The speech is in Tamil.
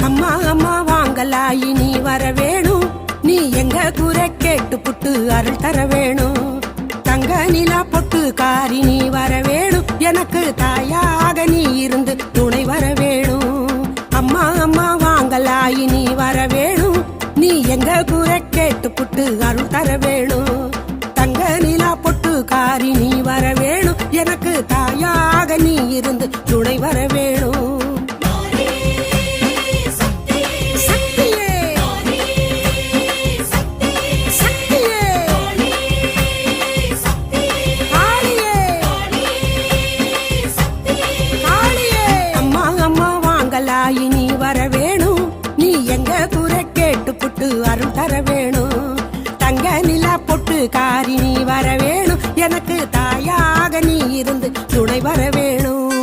அம்மா அம்மா வாங்கலாயி நீ வர வேணும், நீ எங்க குறை கேட்டு புட்டு அருள் தர வேணும். தங்க நிலா பொட்டு காரி நீ வர வேணும், எனக்கு தாயாக நீ இருந்து துணை வர வேணும். அம்மா அம்மா வாங்கலாயி நீ வர வேணும், நீ எங்க குறை கேட்டு புட்டு அருள் தர வேணும். தங்க நிலா பொட்டு காரி நீ வர வேணும், எனக்கு தாயாக நீ இருந்து துணை வர வேணும். நீ வர வேணும், நீ எங்க குறை கேட்டு புட்டு அருள் தர வேணும். தங்க நிலா பொட்டு காரி நீ வர வேணும், எனக்கு தாயாக நீ இருந்து துணை வர வேணும்.